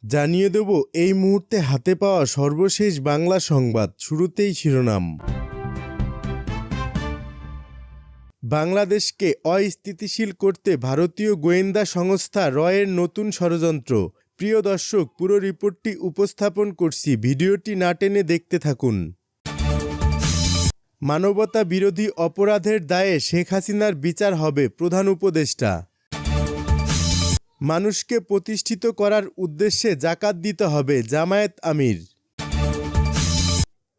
জানিয়ে দেব এই মুহূর্তে হাতে পাওয়া সর্বশেষ বাংলা সংবাদ। শুরুতেই শিরোনাম। বাংলাদেশকে অস্থিতিশীল করতে ভারতীয় গোয়েন্দা সংস্থা রয়ের নতুন ষড়যন্ত্র। প্রিয় দর্শক, পুরো রিপোর্টটি উপস্থাপন করছি, ভিডিওটি না টেনে দেখতে থাকুন। মানবতা বিরোধী অপরাধের দায়ে শেখ হাসিনার বিচার হবে, প্রধান উপদেষ্টা। মানুষকে প্রতিষ্ঠিত করার উদ্দেশ্যে জাকাত দিতে হবে, জামায়াত আমির।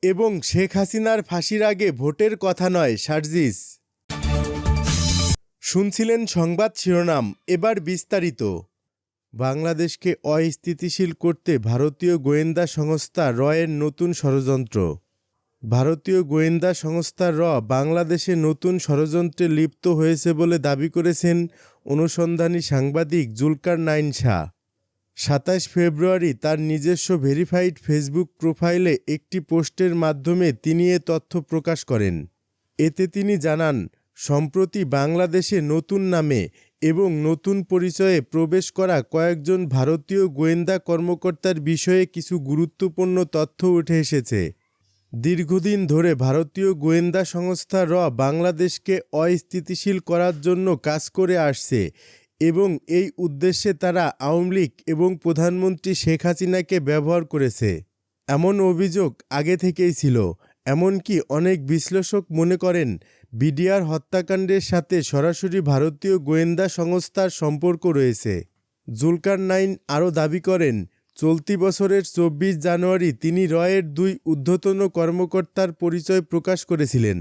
এবং শেখ হাসিনার ফাঁসির আগে ভোটের কথা নয়, সার্জিস। শুনছিলেন সংবাদ শিরোনাম, এবার বিস্তারিত। বাংলাদেশকে অস্থিতিশীল করতে ভারতীয় গোয়েন্দা সংস্থা রয়ের নতুন ষড়যন্ত্র। ভারতীয় গোয়েন্দা সংস্থা বাংলাদেশে নতুন ষড়যন্ত্রে লিপ্ত হয়েছে বলে দাবি করেছেন অনুসন্ধানী সাংবাদিক জুলকার নাইন শাহ। ২৭ ফেব্রুয়ারি তার নিজস্ব ভেরিফাইড ফেসবুক প্রোফাইলে একটি পোস্টের মাধ্যমে তিনি এ তথ্য প্রকাশ করেন। এতে তিনি জানান, সম্প্রতি বাংলাদেশে নতুন নামে এবং নতুন পরিচয়ে প্রবেশ করা কয়েকজন ভারতীয় গোয়েন্দা কর্মকর্তার বিষয়ে কিছু গুরুত্বপূর্ণ তথ্য উঠে এসেছে। দীর্ঘদিন ধরে ভারতীয় গোয়েন্দা সংস্থা বাংলাদেশকে অস্থিতিশীল করার জন্য কাজ করে আসছে এবং এই উদ্দেশ্যে তারা আওয়ামী লীগ এবং প্রধানমন্ত্রী শেখ হাসিনাকে ব্যবহার করেছে, এমন অভিযোগ আগে থেকেই ছিল। এমনকি অনেক বিশ্লেষক মনে করেন বিডিআর হত্যাকাণ্ডের সাথে সরাসরি ভারতীয় গোয়েন্দা সংস্থার সম্পর্ক রয়েছে। জুলকার নাইন আরও দাবি করেন, চলতি বছরের ২৪ জানুয়ারি তিনি রয়ের ২ ঊর্ধ্বতন কর্মকর্তার পরিচয় প্রকাশ করেছিলেন।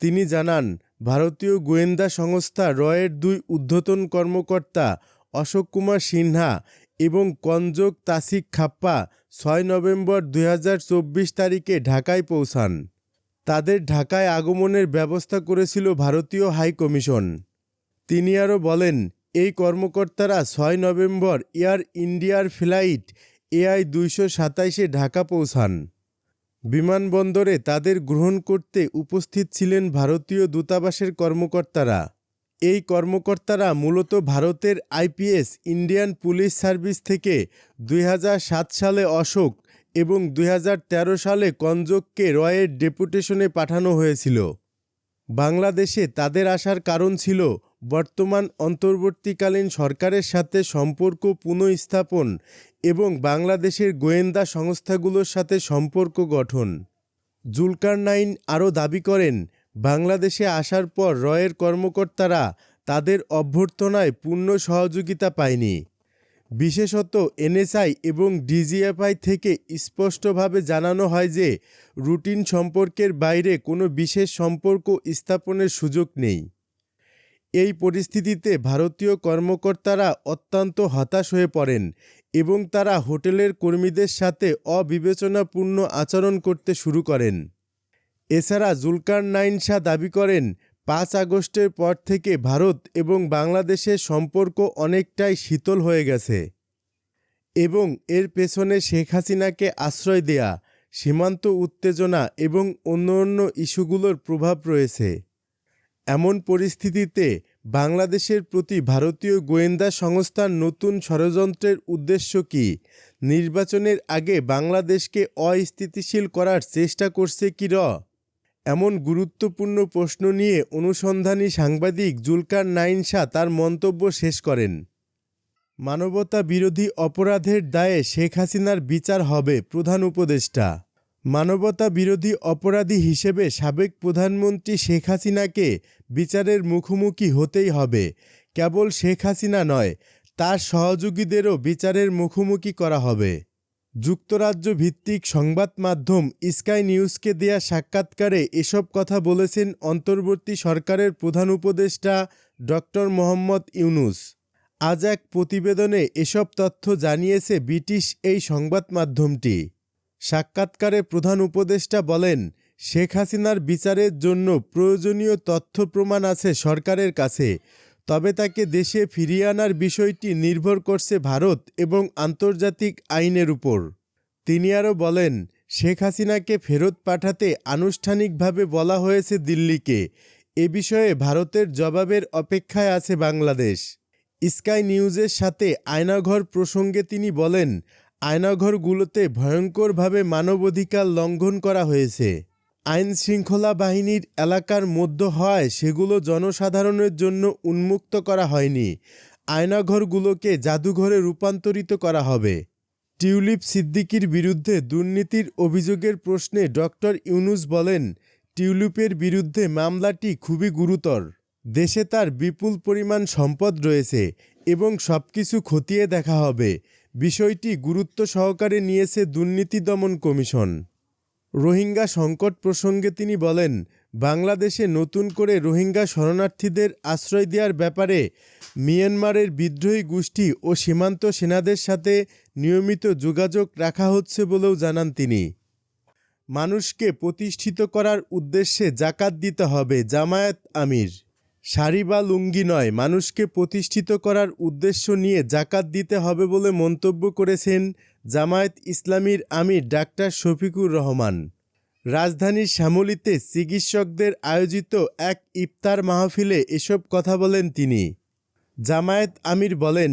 তিনি জানান, ভারতীয় গোয়েন্দা সংস্থা রয়ের ২ ঊর্ধ্বতন কর্মকর্তা অশোক কুমার সিনহা এবং কনজক তাসিক খাপ্পা ৬ নভেম্বর ২০২৪ তারিখে ঢাকায় পৌঁছান। তাদের ঢাকায় আগমনের ব্যবস্থা করেছিল ভারতীয় হাইকমিশন। তিনি আরও বলেন, এই কর্মকর্তারা ৬ নভেম্বর এয়ার ইন্ডিয়ার ফ্লাইট AI-২২৭-এ ঢাকা পৌঁছান। বিমানবন্দরে তাদের গ্রহণ করতে উপস্থিত ছিলেন ভারতীয় দূতাবাসের কর্মকর্তারা। এই কর্মকর্তারা মূলত ভারতের আইপিএস ইন্ডিয়ান পুলিশ সার্ভিস থেকে ২০০৭ সালে অশোক এবং ২০১৩ সালে কনজককে রয়ের ডেপুটেশনে পাঠানো হয়েছিল। বাংলাদেশে তাদের আসার কারণ ছিল বর্তমান অন্তর্বর্তীকালীন সরকারের সাথে সম্পর্ক পুনঃস্থাপন এবং বাংলাদেশের গোয়েন্দা সংস্থাগুলোর সাথে সম্পর্ক গঠন। জুলকার নাইন আরও দাবি করেন, বাংলাদেশে আসার পর রয়ের কর্মকর্তারা তাদের অভ্যর্থনায় পূর্ণ সহযোগিতা পায়নি। বিশেষত এনএসআই এবং ডিজিএফআই থেকে স্পষ্টভাবে জানানো হয় যে রুটিন সম্পর্কের বাইরে কোনো বিশেষ সম্পর্ক স্থাপনের সুযোগ নেই। এই পরিস্থিতিতে ভারতীয় কর্মকর্তারা অত্যন্ত হতাশ হয়ে পড়েন এবং তারা হোটেলের কর্মীদের সাথে অবিবেচনাপূর্ণ আচরণ করতে শুরু করেন। এছাড়া জুলকার নাইন শাহ দাবি করেন, ৫ আগস্টের পর থেকে ভারত এবং বাংলাদেশের সম্পর্ক অনেকটাই শীতল হয়ে গেছে এবং এর পেছনে শেখ হাসিনাকে আশ্রয় দেয়া, সীমান্ত উত্তেজনা এবং অন্যান্য ইস্যুগুলোর প্রভাব রয়েছে। এমন পরিস্থিতিতে বাংলাদেশের প্রতি ভারতীয় গোয়েন্দা সংস্থার নতুন ষড়যন্ত্রের উদ্দেশ্য কী? নির্বাচনের আগে বাংলাদেশকে অস্থিতিশীল করার চেষ্টা করছে কি এমন গুরুত্বপূর্ণ প্রশ্ন নিয়ে অনুসন্ধানী সাংবাদিক জুলকার নাইন শাহ তার মন্তব্য শেষ করেন। মানবতা বিরোধী অপরাধের দায়ে শেখ হাসিনার বিচার হবে, প্রধান উপদেষ্টা। মানবতা বিরোধী অপরাধী হিসেবে সাবেক প্রধানমন্ত্রী শেখ হাসিনাকে বিচারের মুখোমুখি হতেই হবে। কেবল শেখ হাসিনা নয়, তার সহযোগীদেরও বিচারের মুখোমুখি করা হবে। যুক্তরাজ্য ভিত্তিক সংবাদ মাধ্যম স্কাই নিউজকে দেয়া সাক্ষাৎকারে এসব কথা বলেছেন অন্তর্বর্তী সরকারের প্রধান উপদেষ্টা ডক্টর মোহাম্মদ ইউনূস। আজ এক প্রতিবেদনে এসব তথ্য জানিয়েছে ব্রিটিশ এই সংবাদ মাধ্যমটি। সাক্ষাৎকারে প্রধান উপদেষ্টা বলেন, শেখ হাসিনার বিচারের জন্য প্রয়োজনীয় তথ্য প্রমাণ আছে সরকারের কাছে, তবে তাকে দেশে ফিরিয়ে আনার বিষয়টি নির্ভর করছে ভারত এবং আন্তর্জাতিক আইনের উপর। তিনি আরও বলেন, শেখ হাসিনাকে ফেরত পাঠাতে আনুষ্ঠানিকভাবে বলা হয়েছে দিল্লিকে। এ বিষয়ে ভারতের জবাবের অপেক্ষায় আছে বাংলাদেশ। স্কাই নিউজের সাথে আয়নাঘর প্রসঙ্গে তিনি বলেন, আয়নাঘরগুলোতে ভয়ঙ্করভাবে মানবাধিকার লঙ্ঘন করা হয়েছে। আইন শৃঙ্খলা বাহিনীর এলাকার মধ্যে হওয়ায় সেগুলো জনসাধারণের জন্য উন্মুক্ত করা হয়নি। আয়নাঘরগুলোকে জাদুঘরে রূপান্তরিত করা হবে। টিউলিপ সিদ্দিকীর বিরুদ্ধে দুর্নীতির অভিযোগের প্রশ্নে ডক্টর ইউনূস বলেন, টিউলিপের বিরুদ্ধে মামলাটি খুবই গুরুতর। দেশে তার বিপুল পরিমাণ সম্পদ রয়েছে এবং সবকিছু খতিয়ে দেখা হবে। বিষয়টি গুরুত্ব সহকারে নিয়েছে দুর্নীতি দমন কমিশন। রোহিঙ্গা সংকট প্রসঙ্গে তিনি বলেন, বাংলাদেশে নতুন করে রোহিঙ্গা শরণার্থীদের আশ্রয় দেওয়ার ব্যাপারে মিয়ানমারের বিদ্রোহী গোষ্ঠী ও সীমান্ত সেনাদের সাথে নিয়মিত যোগাযোগ রাখা হচ্ছে বলেও জানান তিনি। মানুষকে প্রতিষ্ঠিত করার উদ্দেশ্যে জাকাত দিতে হবে, জামায়াত আমির। শাড়ি বা লুঙ্গি নয়, মানুষকে প্রতিষ্ঠিত করার উদ্দেশ্য নিয়ে জাকাত দিতে হবে বলে মন্তব্য করেছেন জামায়াত ইসলামীর আমির ডাক্তার শফিকুর রহমান। রাজধানীর শ্যামলীতে চিকিৎসকদের আয়োজিত এক ইফতার মাহফিলে এসব কথা বলেন তিনি। জামায়াত আমির বলেন,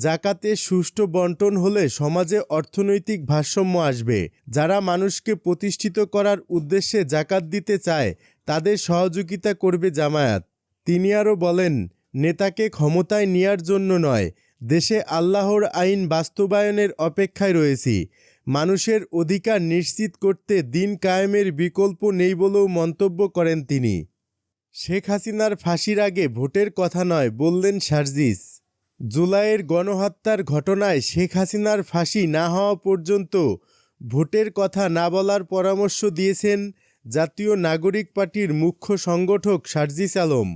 জাকাতের সুষ্ঠু বন্টন হলে সমাজে অর্থনৈতিক ভারসাম্য আসবে। যারা মানুষকে প্রতিষ্ঠিত করার উদ্দেশ্যে জাকাত দিতে চায় তাদের সহযোগিতা করবে জামায়াত। তিনি আরও বলেন, নেতাকে ক্ষমতায় নেয়ার জন্য নয়, দেশে আল্লাহর আইন বাস্তবায়নের অপেক্ষায় রয়েছি। মানুষের অধিকার নিশ্চিত করতে দিন কায়েমের বিকল্প নেই বলেও মন্তব্য করেন তিনি। শেখ হাসিনার ফাঁসির আগে ভোটের কথা নয়, বললেন সার্জিস। জুলাইয়ের গণহত্যার ঘটনায় শেখ হাসিনার ফাঁসি না হওয়া পর্যন্ত ভোটের কথা না বলার পরামর্শ দিয়েছেন জাতীয় নাগরিক পার্টির মুখ্য সংগঠক সার্জিস আলম।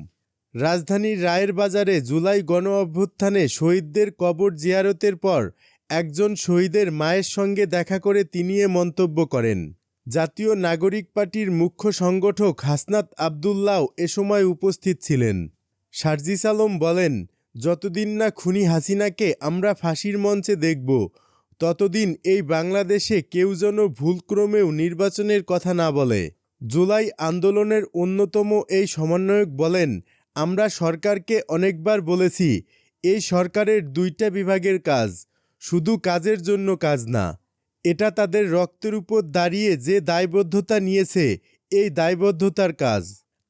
রাজধানীর রায়ের বাজারে জুলাই গণ অভ্যুত্থানে শহীদদের কবর জিয়ারতের পর একজন শহীদের মায়ের সঙ্গে দেখা করে তিনি এ মন্তব্য করেন। জাতীয় নাগরিক পার্টির মুখ্য সংগঠক হাসনাত আবদুল্লাহ এ সময় উপস্থিত ছিলেন। সার্জিস আলম বলেন, যতদিন না খুনি হাসিনাকে আমরা ফাঁসির মঞ্চে দেখব, ততদিন এই বাংলাদেশে কেউ যেন ভুলক্রমেও নির্বাচনের কথা না বলে। জুলাই আন্দোলনের অন্যতম এই সমন্বয়ক বলেন, আমরা সরকারকে অনেকবার বলেছি, এই সরকারের 2টা বিভাগের কাজ, শুধু কাজের জন্য কাজ না। এটা তাদের রক্তের উপর দাঁড়িয়ে যে দায়বদ্ধতা নিয়েছে, এই দায়বদ্ধতার কাজ।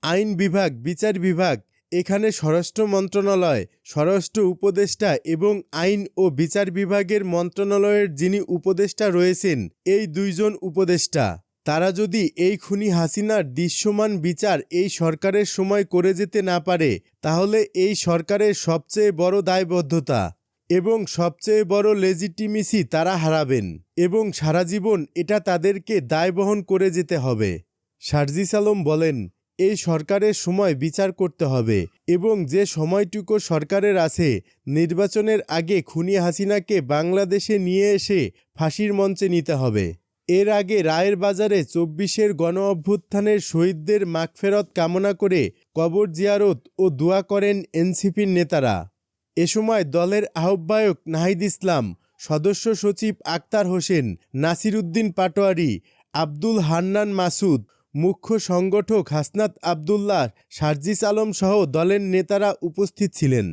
আইন বিভাগ, বিচার বিভাগ, এখানে স্বরাষ্ট্র মন্ত্রণালয়, স্বরাষ্ট্র উপদেষ্টা এবং আইন ও বিচার বিভাগের মন্ত্রণালয়ের যিনি উপদেষ্টা রয়েছেন, এই 2 জন উপদেষ্টা, তারা যদি এই খুনি হাসিনার দৃশ্যমান বিচার এই সরকারের সময় করে যেতে না পারে, তাহলে এই সরকারের সবচেয়ে বড় দায়বদ্ধতা এবং সবচেয়ে বড় লেজিটিমেসি তারা হারাবেন এবং সারা জীবন এটা তাদেরকে দায় বহন করে যেতে হবে। সার্জিস আলম বলেন, এই সরকারের সময় বিচার করতে হবে এবং যে সময়টুকু সরকারের আছে, নির্বাচনের আগে খুনি হাসিনাকে বাংলাদেশে নিয়ে এসে ফাঁসির মঞ্চে নিতে হবে। এর আগে রায়ের বাজারে 24-এর গণ অভ্যুত্থানের শহীদদের মাগফেরত কামনা করে কবর জিয়ারত ও দোয়া করেন এনসিপির নেতারা। এ সময় দলের আহ্বায়ক নাহিদ ইসলাম, সদস্য সচিব আক্তার হোসেন, নাসির উদ্দিন পাটোয়ারি, আব্দুল হান্নান মাসুদ, মুখ্য সংগঠক হাসনাত আবদুল্লাহ, সার্জিস আলম সহ দলের নেতারা উপস্থিত ছিলেন।